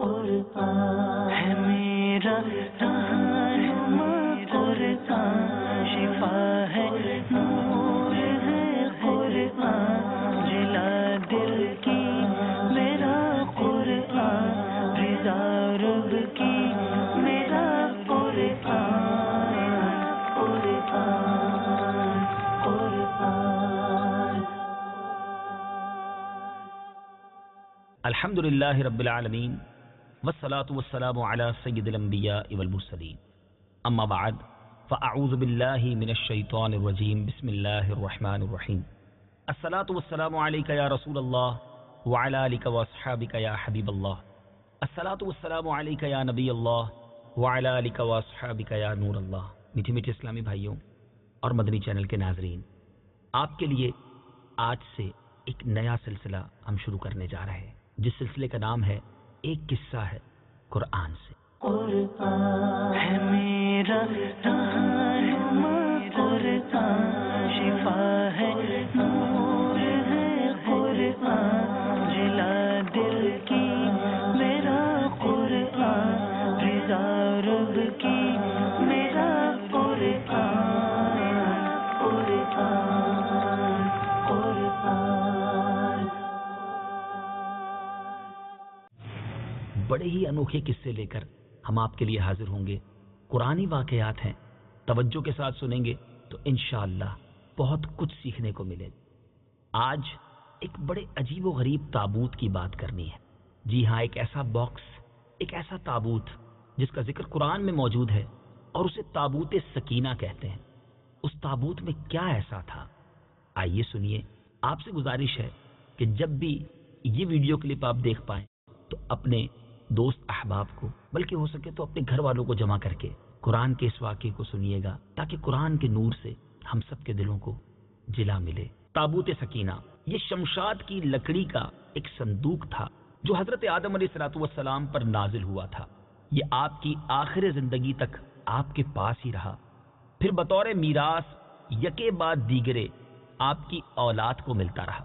قرآن ہے میرا رہنما، قرآن شفا ہے، نور ہے قرآن، جلا دل کی میرا قرآن، رضا رب کی میرا قرآن، قرآن قرآن۔ الحمد للہ رب العالمین والصلاة والسلام علی سید الانبیاء والمرسلین، اما بعد فاعوذ باللہ من الشیطان الرجیم، بسم اللہ الرحمن الرحیم۔ الصلاة والسلام علیک یا رسول اللہ وعلی آلک واصحابک یا حبیب اللہ، الصلاة والسلام علیک یا نبی اللہ وعلی آلک واصحابک یا نور اللہ۔ میٹھے میٹھے اسلامی بھائیوں اور مدنی چینل کے ناظرین، آپ کے لیے آج سے ایک نیا سلسلہ ہم شروع کرنے جا رہے ہیں، جس سلسلے کا نام ہے ایک قصہ ہے قرآن سے۔ قرآن ہے میرا رہنما، قرآن شفا ہے، نور ہے قرآن، جلا دل کی میرا قرآن، رضا رب کی میرا قرآن، قرآن قرآن۔ بڑے ہی انوکھے قصے لے کر ہم آپ کے لیے حاضر ہوں گے۔ قرآنی واقعات ہیں، توجہ کے ساتھ سنیں گے تو انشاءاللہ بہت کچھ سیکھنے کو ملے۔ آج ایک بڑے عجیب و غریب تابوت کی بات کرنی ہے۔ جی ہاں، ایک ایسا باکس، ایک ایسا تابوت جس کا ذکر قرآن میں موجود ہے اور اسے تابوت سکینہ کہتے ہیں۔ اس تابوت میں کیا ایسا تھا، آئیے سنیے۔ آپ سے گزارش ہے کہ جب بھی یہ ویڈیو کلپ آپ دیکھ پائیں تو اپنے دوست احباب کو، بلکہ ہو سکے تو اپنے گھر والوں کو جمع کر کے قرآن کے اس واقعے کو سنیے گا، تاکہ قرآن کے نور سے ہم سب کے دلوں کو جلا ملے۔ تابوت سکینہ یہ شمشاد کی لکڑی کا ایک صندوق تھا جو حضرت آدم علیہ السلام پر نازل ہوا تھا۔ یہ آپ کی آخر زندگی تک آپ کے پاس ہی رہا، پھر بطور میراث یکے بعد دیگرے آپ کی اولاد کو ملتا رہا،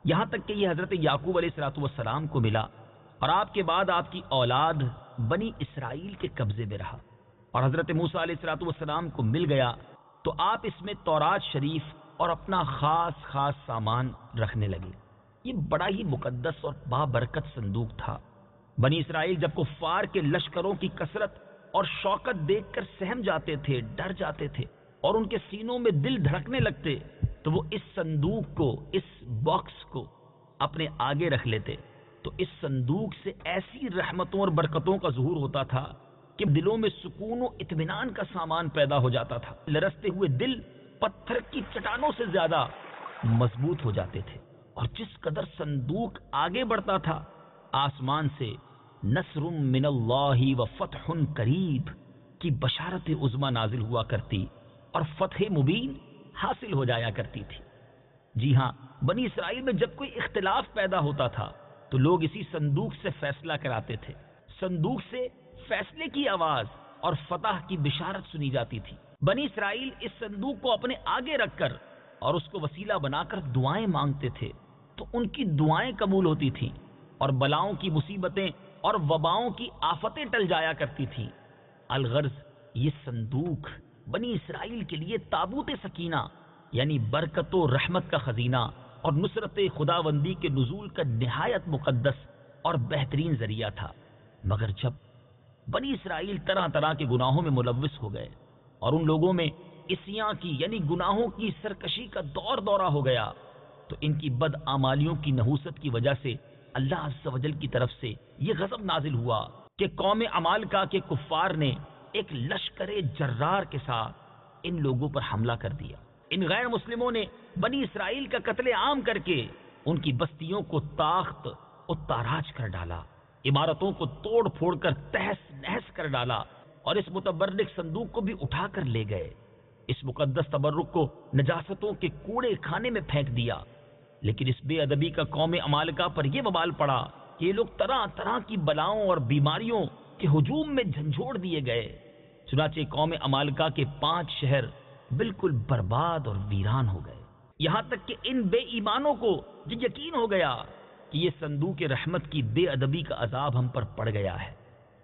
یہاں تک کہ یہ حضرت یعقوب علیہ السلام کو ملا، اور آپ کے بعد آپ کی اولاد بنی اسرائیل کے قبضے میں رہا، اور حضرت موسیٰ علیہ السلام کو مل گیا تو آپ اس میں تورات شریف اور اپنا خاص سامان رکھنے لگے۔ یہ بڑا ہی مقدس اور بابرکت صندوق تھا۔ بنی اسرائیل جب کفار کے لشکروں کی کثرت اور شوکت دیکھ کر سہم جاتے تھے، ڈر جاتے تھے، اور ان کے سینوں میں دل دھڑکنے لگتے، تو وہ اس صندوق کو، اس باکس کو اپنے آگے رکھ لیتے، تو اس صندوق سے ایسی رحمتوں اور برکتوں کا ظہور ہوتا تھا کہ دلوں میں سکون و اطمینان کا سامان پیدا ہو جاتا تھا۔ لرزتے ہوئے دل پتھر کی چٹانوں سے زیادہ مضبوط ہو جاتے تھے، اور جس قدر صندوق آگے بڑھتا تھا، آسمان سے نصر من اللہ و فتح قریب کی بشارت عظمی نازل ہوا کرتی اور فتح مبین حاصل ہو جایا کرتی تھی۔ جی ہاں، بنی اسرائیل میں جب کوئی اختلاف پیدا ہوتا تھا تو لوگ اسی صندوق سے فیصلہ کراتے تھے۔ صندوق سے فیصلے کی آواز اور فتح کی بشارت سنی جاتی تھی۔ بنی اسرائیل اس صندوق کو اپنے آگے رکھ کر اور اس کو وسیلہ بنا کر دعائیں مانگتے تھے، تو ان کی دعائیں قبول ہوتی تھیں، اور بلاؤں کی مصیبتیں اور وباؤں کی آفتیں ٹل جایا کرتی تھیں۔ الغرض یہ صندوق بنی اسرائیل کے لیے تابوت سکینہ یعنی برکت و رحمت کا خزینہ اور نصرت خداوندی کے نزول کا نہایت مقدس اور بہترین ذریعہ تھا۔ مگر جب بنی اسرائیل طرح طرح کے گناہوں میں ملوث ہو گئے اور ان لوگوں میں عصیاں کی یعنی گناہوں کی سرکشی کا دورہ ہو گیا، تو ان کی بدعمالیوں کی نحوست کی وجہ سے اللہ عز و جل کی طرف سے یہ غضب نازل ہوا کہ قوم عمالقہ کے کفار نے ایک لشکر جرار کے ساتھ ان لوگوں پر حملہ کر دیا۔ ان غیر مسلموں نے بنی اسرائیل کا قتل عام کر کے ان کی بستیوں کو تاخت و تاراج کر ڈالا، عمارتوں کو توڑ پھوڑ کر تہس نہس کر ڈالا، اور اس متبرک صندوق کو بھی اٹھا کر لے گئے۔ اس مقدس تبرک کو نجاستوں کے کوڑے خانے میں پھینک دیا۔ لیکن اس بے ادبی کا قوم عمالقہ پر یہ وبال پڑا کہ یہ لوگ طرح طرح کی بلاؤں اور بیماریوں کے ہجوم میں جھنجھوڑ دیے گئے۔ چنانچہ قوم عمالقہ کے 5 شہر بالکل برباد اور ویران ہو گئے، یہاں تک کہ ان بے ایمانوں کو یہ یقین ہو گیا کہ یہ صندوق رحمت کی بے ادبی کا عذاب ہم پر پڑ گیا ہے،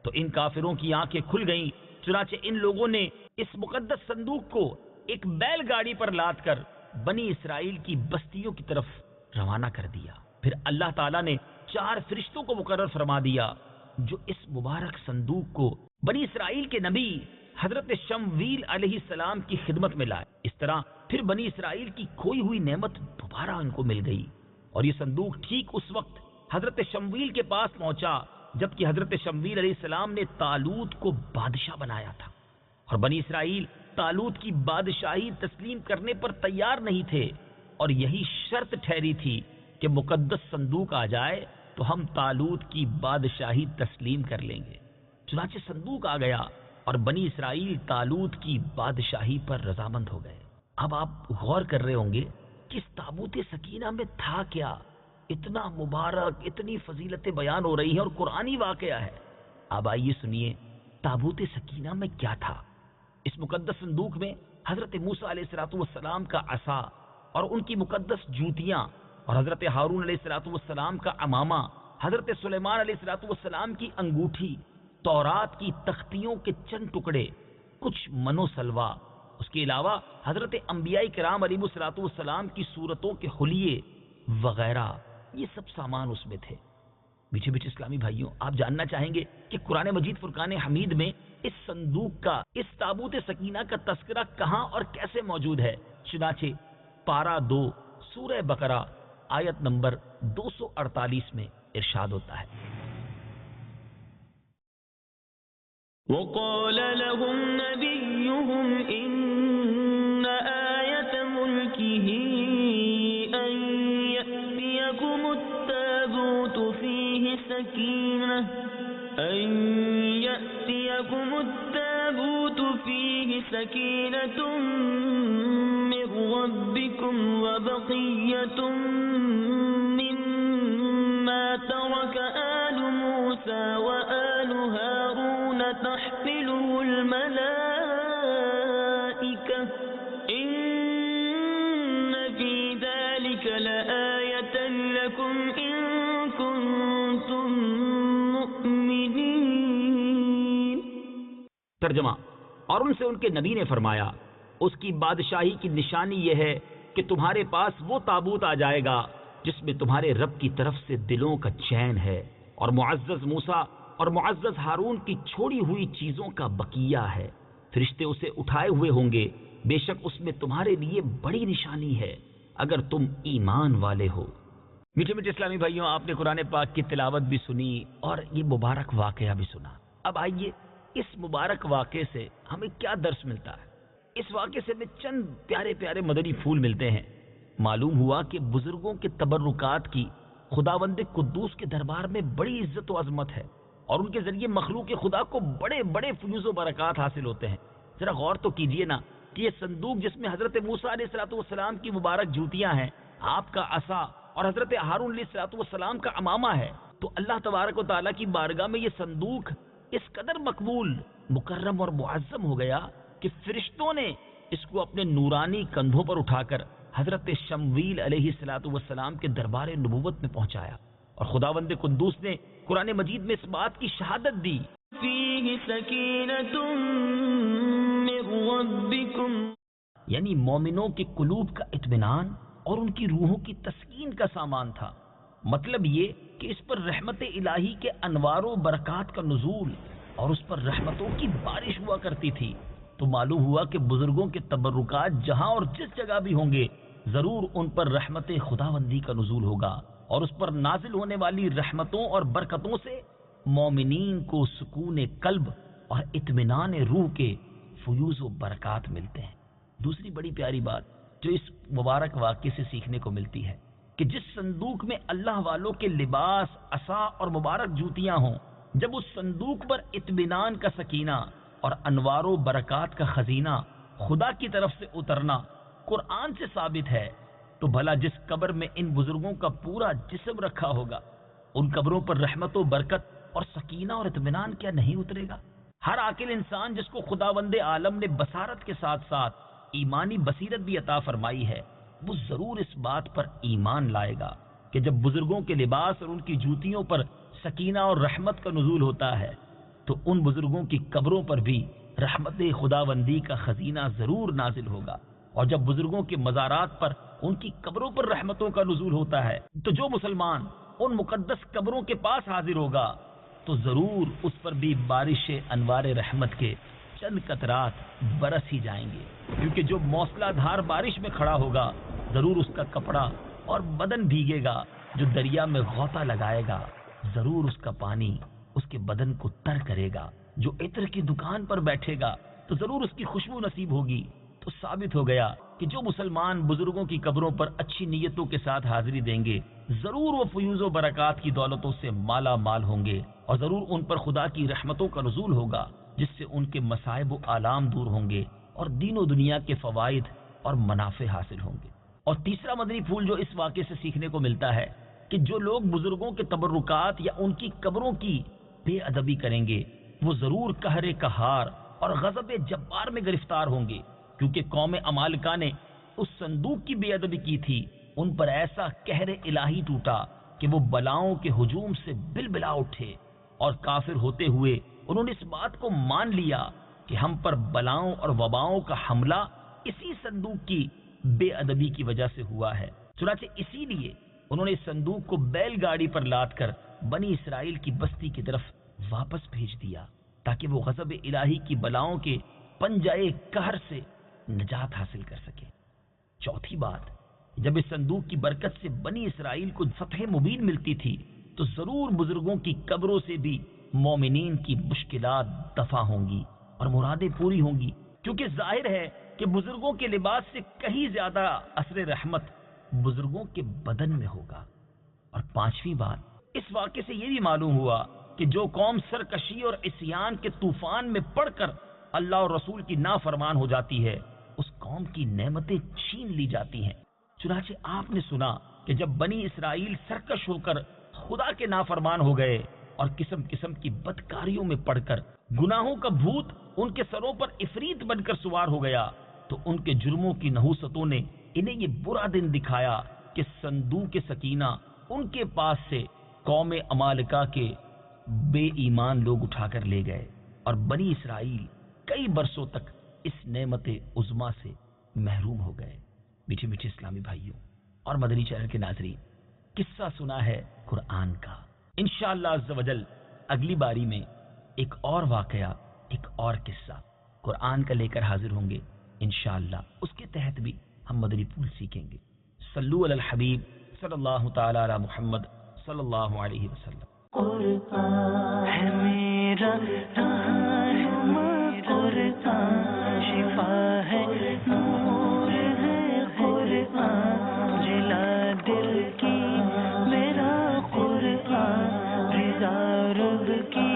تو ان کافروں کی آنکھیں کھل گئیں۔ چنانچہ ان لوگوں نے اس مقدس صندوق کو ایک بیل گاڑی پر لاد کر بنی اسرائیل کی بستیوں کی طرف روانہ کر دیا۔ پھر اللہ تعالیٰ نے 4 فرشتوں کو مقرر فرما دیا جو اس مبارک صندوق کو بنی اسرائیل کے نبی حضرت شمویل علیہ السلام کی خدمت میں لائے۔ اس طرح پھر بنی اسرائیل کی کھوئی ہوئی نعمت دوبارہ ان کو مل گئی، اور یہ صندوق ٹھیک اس وقت حضرت شمویل کے پاس پہنچا جبکہ حضرت شمویل علیہ السلام نے طالوت کو بادشاہ بنایا تھا، اور بنی اسرائیل طالوت کی بادشاہی تسلیم کرنے پر تیار نہیں تھے، اور یہی شرط ٹھہری تھی کہ مقدس صندوق آ جائے تو ہم طالوت کی بادشاہی تسلیم کر لیں گے۔ چنانچہ صندوق آ گیا اور بنی اسرائیل طالوت کی بادشاہی پر رضامند ہو گئے۔ اب آپ غور کر رہے ہوں گے کہ اس تابوت سکینہ میں تھا کیا؟ اتنا مبارک، اتنی فضیلتیں بیان ہو رہی ہیں اور قرآنی واقعہ ہے۔ اب آئیے سنیے تابوت سکینہ میں کیا تھا۔ اس مقدس صندوق میں حضرت موسیٰ علیہ السلام کا عصا اور ان کی مقدس جوتیاں، اور حضرت ہارون علیہ السلام کا عمامہ، حضرت سلیمان علیہ السلام کی انگوٹھی، تورات کی تختیوں کے چند ٹکڑے، کچھ من و سلوا، اس کے علاوہ حضرت انبیاء کرام علیہ السلام کی صورتوں کے حلیے وغیرہ، یہ سب سامان اس میں تھے۔ میٹھے میٹھے اسلامی بھائیوں، آپ جاننا چاہیں گے کہ قرآن مجید فرقان حمید میں اس صندوق کا، اس تابوت سکینہ کا تذکرہ کہاں اور کیسے موجود ہے؟ چنانچہ پارہ 2 سورہ بقرہ آیت نمبر 248 میں ارشاد ہوتا ہے، وقال لهم نبيهم إن آية ملكه أن يأتيكم التابوت فيه سكينة من ربكم وبقية مما ترك آل موسى وآل هارون تحمله الملائكة إن في ذلك لآية لكم إن كنتم مؤمنين۔ ترجمہ، اور ان سے ان کے نبی نے فرمایا اس کی بادشاہی کی نشانی یہ ہے کہ تمہارے پاس وہ تابوت آ جائے گا جس میں تمہارے رب کی طرف سے دلوں کا چین ہے، اور معزز موسیٰ اور معزز ہارون کی چھوڑی ہوئی چیزوں کا بقیہ ہے۔ فرشتے اسے اٹھائے ہوئے ہوں گے، بے شک اس میں تمہارے لیے بڑی نشانی ہے اگر تم ایمان والے ہو۔ میٹھے میٹھے اسلامی بھائیوں، آپ نے قرآن پاک کی تلاوت بھی سنی اور یہ مبارک واقعہ بھی سنا۔ اب آئیے اس مبارک واقعے سے ہمیں کیا درس ملتا ہے؟ اس واقعے سے ہمیں چند پیارے پیارے مدنی پھول ملتے ہیں۔ معلوم ہوا کہ بزرگوں کے تبرکات کی خداوند قدوس کے دربار میں بڑی عزت و عظمت ہے، اور ان کے ذریعے مخلوق خدا کو بڑے بڑے فیوز و برکات حاصل ہوتے ہیں۔ ذرا غور تو کیجئے نا کہ یہ صندوق جس میں حضرت موسیٰ علیہ السلام کی مبارک جوتیاں ہیں، آپ کا عصا اور حضرت ہارون علیہ السلام کا عمامہ ہے، تو اللہ تبارک و تعالیٰ کی بارگاہ میں یہ صندوق اس قدر مقبول، مکرم اور معظم ہو گیا کہ فرشتوں نے اس کو اپنے نورانی کندھوں پر اٹھا کر حضرت شمویل علیہ السلام کے دربار نبوت میں پہنچایا، اور خداوند قدوس نے قرآن مجید میں اس بات کی شہادت دی، فيه سكينة من ربكم، یعنی مومنوں کے قلوب کا اطمینان اور ان کی روحوں کی تسکین کا سامان تھا۔ مطلب یہ کہ اس پر رحمت الہی کے انوار و برکات کا نزول اور اس پر رحمتوں کی بارش ہوا کرتی تھی۔ تو معلوم ہوا کہ بزرگوں کے تبرکات جہاں اور جس جگہ بھی ہوں گے، ضرور ان پر رحمت خداوندی کا نزول ہوگا، اور اس پر نازل ہونے والی رحمتوں اور برکتوں سے مومنین کو سکون قلب اور اطمینان روح کے فیوز و برکات ملتے ہیں۔ دوسری بڑی پیاری بات جو اس مبارک واقعے سے سیکھنے کو ملتی ہے کہ جس صندوق میں اللہ والوں کے لباس، عصا اور مبارک جوتیاں ہوں، جب اس صندوق پر اطمینان کا سکینہ اور انوار و برکات کا خزینہ خدا کی طرف سے اترنا قرآن سے ثابت ہے، تو بھلا جس قبر میں ان بزرگوں کا پورا جسم رکھا ہوگا، ان قبروں پر رحمت و برکت اور سکینہ اور اطمینان کیا نہیں اترے گا؟ ہر عاقل انسان جس کو خداوند عالم نے بصارت کے ساتھ ساتھ ایمانی بصیرت بھی عطا فرمائی ہے، وہ ضرور اس بات پر ایمان لائے گا کہ جب بزرگوں کے لباس اور ان کی جوتیوں پر سکینہ اور رحمت کا نزول ہوتا ہے تو ان بزرگوں کی قبروں پر بھی رحمت خداوندی کا خزینہ ضرور نازل ہوگا، اور جب بزرگوں کے مزارات پر ان کی قبروں پر رحمتوں کا نزول ہوتا ہے تو جو مسلمان ان مقدس قبروں کے پاس حاضر ہوگا تو ضرور اس پر بھی بارش انوار رحمت کے چند قطرات برس ہی جائیں گے، کیونکہ جو موسلا دھار بارش میں کھڑا ہوگا ضرور اس کا کپڑا اور بدن بھیگے گا، جو دریا میں غوطہ لگائے گا ضرور اس کا پانی اس کے بدن کو تر کرے گا، جو عطر کی دکان پر بیٹھے گا تو ضرور اس کی خوشبو نصیب ہوگی۔ تو ثابت ہو گیا کہ جو مسلمان بزرگوں کی قبروں پر اچھی نیتوں کے ساتھ حاضری دیں گے ضرور وہ فیوز و برکات کی دولتوں سے مالا مال ہوں گے، اور ضرور ان پر خدا کی رحمتوں کا نزول ہوگا جس سے ان کے مصائب و آلام دور ہوں گے اور دین و دنیا کے فوائد اور منافع حاصل ہوں گے۔ اور تیسرا مدنی پھول جو اس واقعے سے سیکھنے کو ملتا ہے کہ جو لوگ بزرگوں کے تبرکات یا ان کی قبروں کی بے ادبی کریں گے وہ ضرور قہر قہار اور غضب جبار میں گرفتار ہوں گے، کیونکہ قوم عمالقہ نے اس صندوق کی بے ادبی کی تھی، ان پر ایسا قہر الہی ٹوٹا کہ وہ بلاؤں کے ہجوم سے بلبلا اٹھے، اور کافر ہوتے ہوئے انہوں نے اس بات کو مان لیا کہ ہم پر بلاؤں اور وباؤں کا حملہ اسی صندوق کی بے ادبی کی وجہ سے ہوا ہے۔ چنانچہ اسی لیے انہوں نے اس صندوق کو بیل گاڑی پر لاد کر بنی اسرائیل کی بستی کی طرف واپس بھیج دیا تاکہ وہ غضب الہی کی بلاؤں کے پنجائے قہر سے نجات حاصل کر سکے۔ چوتھی بات، جب اس صندوق کی برکت سے بنی اسرائیل کو فتح مبین ملتی تھی تو ضرور بزرگوں کی قبروں سے بھی مومنین کی مشکلات دفع ہوں گی اور مرادیں پوری ہوں گی، کیونکہ ظاہر ہے کہ بزرگوں کے لباس سے کہیں زیادہ اثر رحمت بزرگوں کے بدن میں ہوگا۔ اور پانچویں بات، اس واقعے سے یہ بھی معلوم ہوا کہ جو قوم سرکشی اور عصیان کے طوفان میں پڑ کر اللہ اور رسول کی نافرمان ہو جاتی ہے اس قوم کی نعمتیں چھین لی جاتی ہیں۔ چنانچہ آپ نے سنا کہ جب بنی اسرائیل سرکش ہو کر خدا کے نافرمان ہو گئے اور قسم قسم کی بدکاریوں میں پڑ کر گناہوں کا بھوت ان کے سروں پر عفریت بن کر سوار ہو گیا تو ان کے جرموں کی نحوستوں نے انہیں یہ برا دن دکھایا کہ صندوق سکینہ ان کے پاس سے قوم عمالقہ کے بے ایمان لوگ اٹھا کر لے گئے، اور بنی اسرائیل کئی برسوں تک اس نعمت عظما سے محروم ہو گئے۔ میٹھے میٹھے اسلامی بھائیوں اور مدنی چینل کے ناظرین، قصہ سنا ہے قرآن کا، انشاءاللہ عز و جل اگلی باری میں ایک اور واقعہ، ایک اور قصہ قرآن کا لے کر حاضر ہوں گے انشاءاللہ۔ اس کے تحت بھی ہم مدنی پھول سیکھیں گے۔ صلو علی الحبیب صلی اللہ تعالی علی محمد صلی اللہ علیہ وسلم۔ قرآن ہے میرا رہنما، قرآن شفا ہے، نور ہے قرآن، جلا دل کی میرا قرآن، رضا رب کی